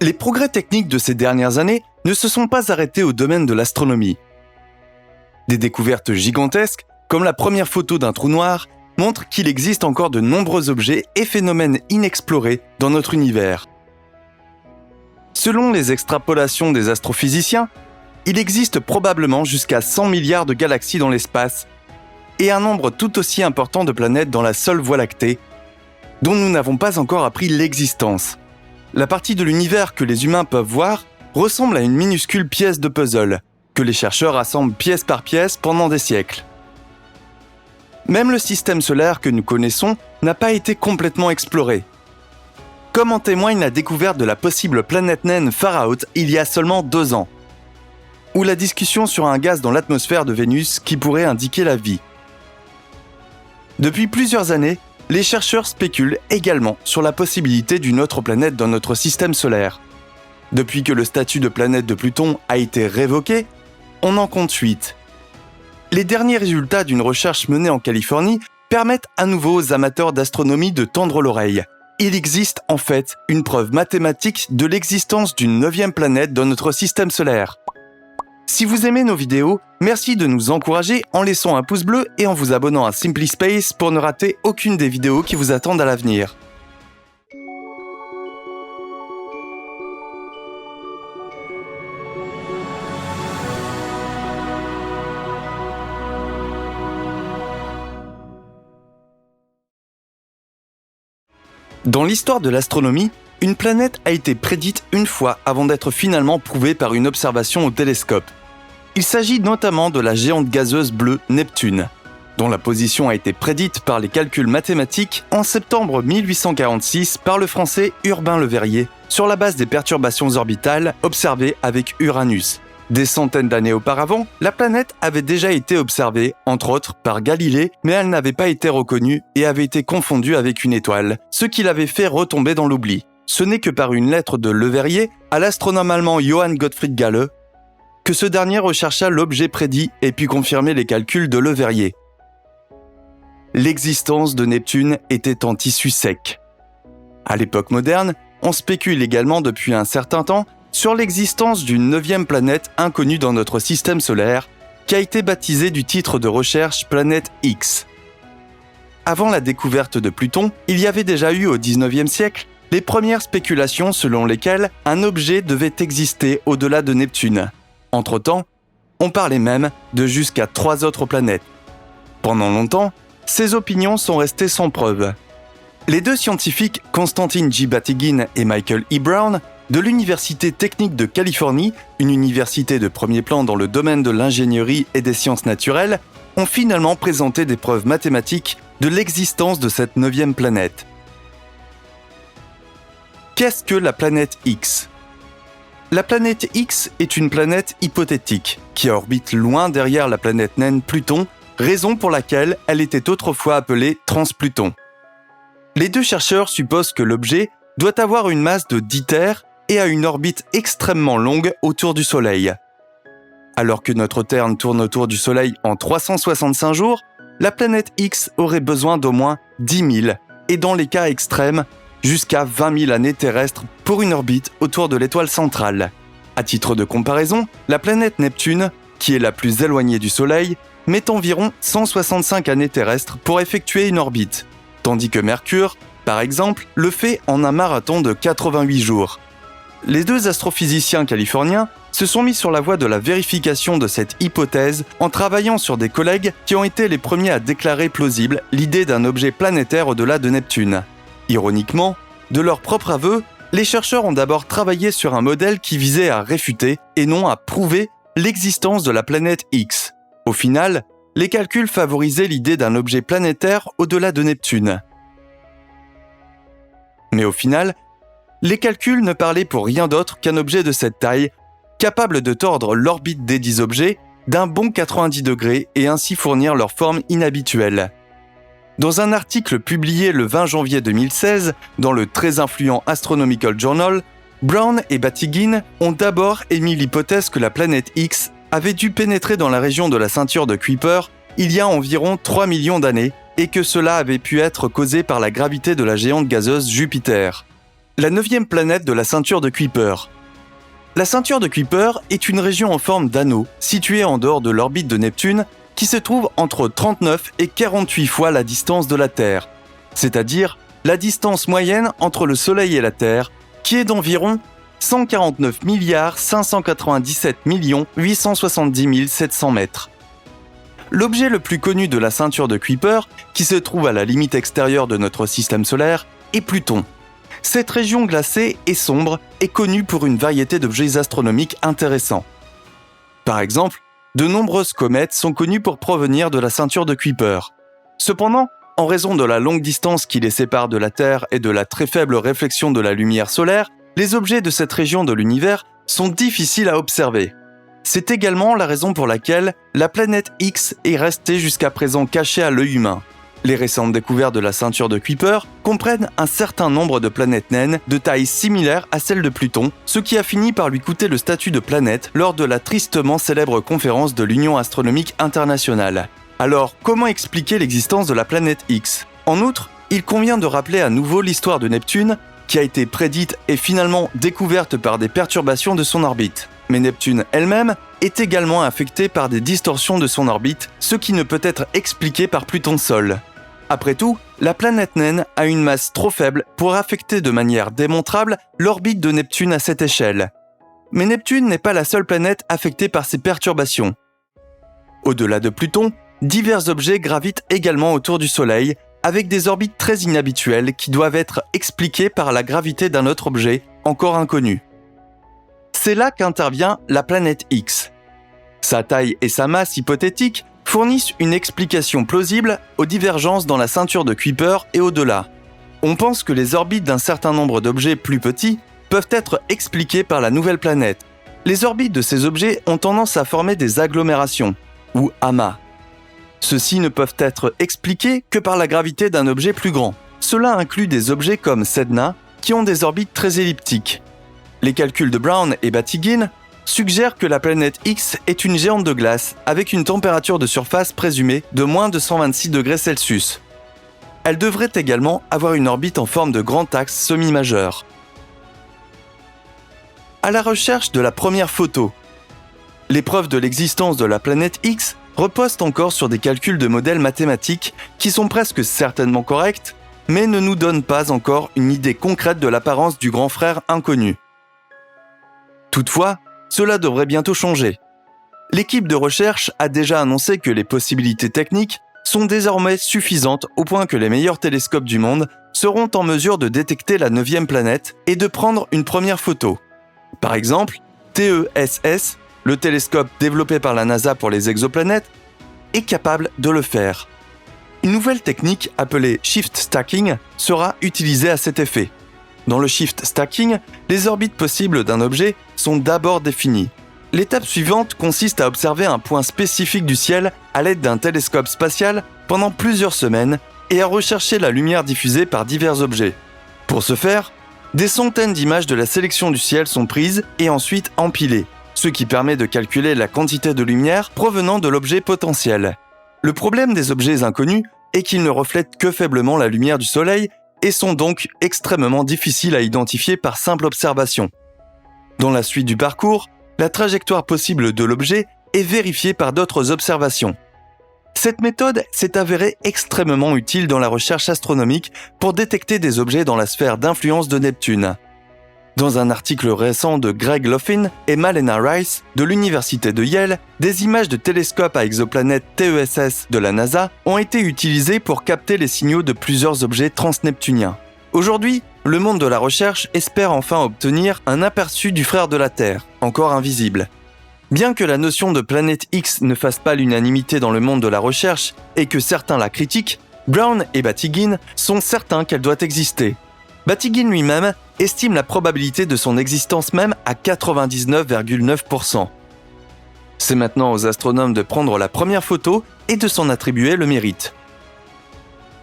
Les progrès techniques de ces dernières années ne se sont pas arrêtés au domaine de l'astronomie. Des découvertes gigantesques, comme la première photo d'un trou noir, montrent qu'il existe encore de nombreux objets et phénomènes inexplorés dans notre univers. Selon les extrapolations des astrophysiciens, il existe probablement jusqu'à 100 milliards de galaxies dans l'espace et un nombre tout aussi important de planètes dans la seule Voie lactée, dont nous n'avons pas encore appris l'existence. La partie de l'univers que les humains peuvent voir ressemble à une minuscule pièce de puzzle, que les chercheurs assemblent pièce par pièce pendant des siècles. Même le système solaire que nous connaissons n'a pas été complètement exploré. Comme en témoigne la découverte de la possible planète naine Far Out il y a seulement 2 ans, ou la discussion sur un gaz dans l'atmosphère de Vénus qui pourrait indiquer la vie. Depuis plusieurs années, les chercheurs spéculent également sur la possibilité d'une autre planète dans notre système solaire. Depuis que le statut de planète de Pluton a été révoqué, on en compte 8. Les derniers résultats d'une recherche menée en Californie permettent à nouveau aux amateurs d'astronomie de tendre l'oreille. Il existe en fait une preuve mathématique de l'existence d'une 9e planète dans notre système solaire. Si vous aimez nos vidéos, merci de nous encourager en laissant un pouce bleu et en vous abonnant à Simply Space pour ne rater aucune des vidéos qui vous attendent à l'avenir. Dans l'histoire de l'astronomie, une planète a été prédite une fois avant d'être finalement prouvée par une observation au télescope. Il s'agit notamment de la géante gazeuse bleue Neptune, dont la position a été prédite par les calculs mathématiques en septembre 1846 par le français Urbain Le Verrier, sur la base des perturbations orbitales observées avec Uranus. Des centaines d'années auparavant, la planète avait déjà été observée, entre autres, par Galilée, mais elle n'avait pas été reconnue et avait été confondue avec une étoile, ce qui l'avait fait retomber dans l'oubli. Ce n'est que par une lettre de Le Verrier à l'astronome allemand Johann Gottfried Galle que ce dernier rechercha l'objet prédit et put confirmer les calculs de Le Verrier. L'existence de Neptune était en tissu sec. À l'époque moderne, on spécule également depuis un certain temps sur l'existence d'une 9e planète inconnue dans notre système solaire, qui a été baptisée du titre de recherche Planète X. Avant la découverte de Pluton, il y avait déjà eu au XIXe siècle les premières spéculations selon lesquelles un objet devait exister au-delà de Neptune. Entre-temps, on parlait même de jusqu'à 3 autres planètes. Pendant longtemps, ces opinions sont restées sans preuve. Les 2 scientifiques, Konstantin J. Batygin et Michael E. Brown, de l'Université technique de Californie, une université de premier plan dans le domaine de l'ingénierie et des sciences naturelles, ont finalement présenté des preuves mathématiques de l'existence de cette 9e planète. Qu'est-ce que la planète X ? La planète X est une planète hypothétique qui orbite loin derrière la planète naine Pluton, raison pour laquelle elle était autrefois appelée Transpluton. Les 2 chercheurs supposent que l'objet doit avoir une masse de 10 terres et a une orbite extrêmement longue autour du Soleil. Alors que notre Terre tourne autour du Soleil en 365 jours, la planète X aurait besoin d'au moins 10 000, et dans les cas extrêmes, jusqu'à 20 000 années terrestres pour une orbite autour de l'étoile centrale. À titre de comparaison, la planète Neptune, qui est la plus éloignée du Soleil, met environ 165 années terrestres pour effectuer une orbite, tandis que Mercure, par exemple, le fait en un marathon de 88 jours. Les 2 astrophysiciens californiens se sont mis sur la voie de la vérification de cette hypothèse en travaillant sur des collègues qui ont été les premiers à déclarer plausible l'idée d'un objet planétaire au-delà de Neptune. Ironiquement, de leur propre aveu, les chercheurs ont d'abord travaillé sur un modèle qui visait à réfuter et non à prouver l'existence de la planète X. Au final, les calculs favorisaient l'idée d'un objet planétaire au-delà de Neptune. Mais au final, les calculs ne parlaient pour rien d'autre qu'un objet de cette taille, capable de tordre l'orbite des 10 objets d'un bon 90 degrés et ainsi fournir leur forme inhabituelle. Dans un article publié le 20 janvier 2016 dans le très influent Astronomical Journal, Brown et Batygin ont d'abord émis l'hypothèse que la planète X avait dû pénétrer dans la région de la ceinture de Kuiper il y a environ 3 millions d'années et que cela avait pu être causé par la gravité de la géante gazeuse Jupiter. La 9e planète de la ceinture de Kuiper. La ceinture de Kuiper est une région en forme d'anneau, située en dehors de l'orbite de Neptune, qui se trouve entre 39 et 48 fois la distance de la Terre, c'est-à-dire la distance moyenne entre le Soleil et la Terre, qui est d'environ 149 597 870 700 mètres. L'objet le plus connu de la ceinture de Kuiper, qui se trouve à la limite extérieure de notre système solaire, est Pluton. Cette région glacée et sombre est connue pour une variété d'objets astronomiques intéressants. Par exemple, de nombreuses comètes sont connues pour provenir de la ceinture de Kuiper. Cependant, en raison de la longue distance qui les sépare de la Terre et de la très faible réflexion de la lumière solaire, les objets de cette région de l'univers sont difficiles à observer. C'est également la raison pour laquelle la planète X est restée jusqu'à présent cachée à l'œil humain. Les récentes découvertes de la ceinture de Kuiper comprennent un certain nombre de planètes naines de taille similaire à celle de Pluton, ce qui a fini par lui coûter le statut de planète lors de la tristement célèbre conférence de l'Union astronomique internationale. Alors, comment expliquer l'existence de la planète X ? En outre, il convient de rappeler à nouveau l'histoire de Neptune, qui a été prédite et finalement découverte par des perturbations de son orbite. Mais Neptune elle-même est également affectée par des distorsions de son orbite, ce qui ne peut être expliqué par Pluton seul. Après tout, la planète naine a une masse trop faible pour affecter de manière démontrable l'orbite de Neptune à cette échelle. Mais Neptune n'est pas la seule planète affectée par ces perturbations. Au-delà de Pluton, divers objets gravitent également autour du Soleil, avec des orbites très inhabituelles qui doivent être expliquées par la gravité d'un autre objet encore inconnu. C'est là qu'intervient la planète X. Sa taille et sa masse hypothétique fournissent une explication plausible aux divergences dans la ceinture de Kuiper et au-delà. On pense que les orbites d'un certain nombre d'objets plus petits peuvent être expliquées par la nouvelle planète. Les orbites de ces objets ont tendance à former des agglomérations, ou amas. Ceux-ci ne peuvent être expliqués que par la gravité d'un objet plus grand. Cela inclut des objets comme Sedna, qui ont des orbites très elliptiques. Les calculs de Brown et Batygin suggèrent que la planète X est une géante de glace avec une température de surface présumée de moins de 126 degrés Celsius. Elle devrait également avoir une orbite en forme de grand axe semi-majeur. À la recherche de la première photo. Les preuves de l'existence de la planète X reposent encore sur des calculs de modèles mathématiques qui sont presque certainement corrects, mais ne nous donnent pas encore une idée concrète de l'apparence du grand frère inconnu. Toutefois, cela devrait bientôt changer. L'équipe de recherche a déjà annoncé que les possibilités techniques sont désormais suffisantes au point que les meilleurs télescopes du monde seront en mesure de détecter la 9e planète et de prendre une première photo. Par exemple, TESS, le télescope développé par la NASA pour les exoplanètes, est capable de le faire. Une nouvelle technique appelée Shift Stacking sera utilisée à cet effet. Dans le Shift Stacking, les orbites possibles d'un objet sont d'abord définies. L'étape suivante consiste à observer un point spécifique du ciel à l'aide d'un télescope spatial pendant plusieurs semaines et à rechercher la lumière diffusée par divers objets. Pour ce faire, des centaines d'images de la sélection du ciel sont prises et ensuite empilées, ce qui permet de calculer la quantité de lumière provenant de l'objet potentiel. Le problème des objets inconnus est qu'ils ne reflètent que faiblement la lumière du Soleil et sont donc extrêmement difficiles à identifier par simple observation. Dans la suite du parcours, la trajectoire possible de l'objet est vérifiée par d'autres observations. Cette méthode s'est avérée extrêmement utile dans la recherche astronomique pour détecter des objets dans la sphère d'influence de Neptune. Dans un article récent de Greg Loughlin et Malena Rice de l'université de Yale, des images de télescopes à exoplanètes TESS de la NASA ont été utilisées pour capter les signaux de plusieurs objets transneptuniens. Aujourd'hui, le monde de la recherche espère enfin obtenir un aperçu du frère de la Terre, encore invisible. Bien que la notion de planète X ne fasse pas l'unanimité dans le monde de la recherche et que certains la critiquent, Brown et Batygin sont certains qu'elle doit exister. Batygin lui-même estime la probabilité de son existence même à 99,9%. C'est maintenant aux astronomes de prendre la première photo et de s'en attribuer le mérite.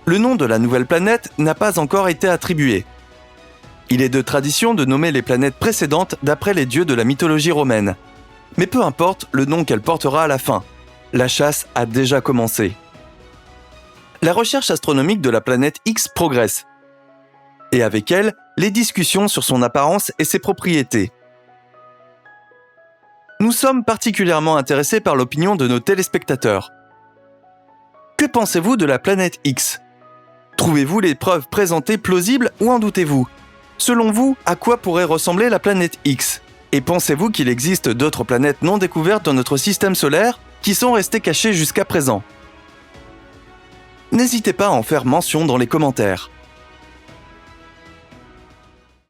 Le nom de la nouvelle planète n'a pas encore été attribué. Il est de tradition de nommer les planètes précédentes d'après les dieux de la mythologie romaine. Mais peu importe le nom qu'elle portera à la fin, la chasse a déjà commencé. La recherche astronomique de la planète X progresse. Et avec elle, les discussions sur son apparence et ses propriétés. Nous sommes particulièrement intéressés par l'opinion de nos téléspectateurs. Que pensez-vous de la planète X ? Trouvez-vous les preuves présentées plausibles ou en doutez-vous ? Selon vous, à quoi pourrait ressembler la planète X ? Et pensez-vous qu'il existe d'autres planètes non découvertes dans notre système solaire qui sont restées cachées jusqu'à présent ? N'hésitez pas à en faire mention dans les commentaires.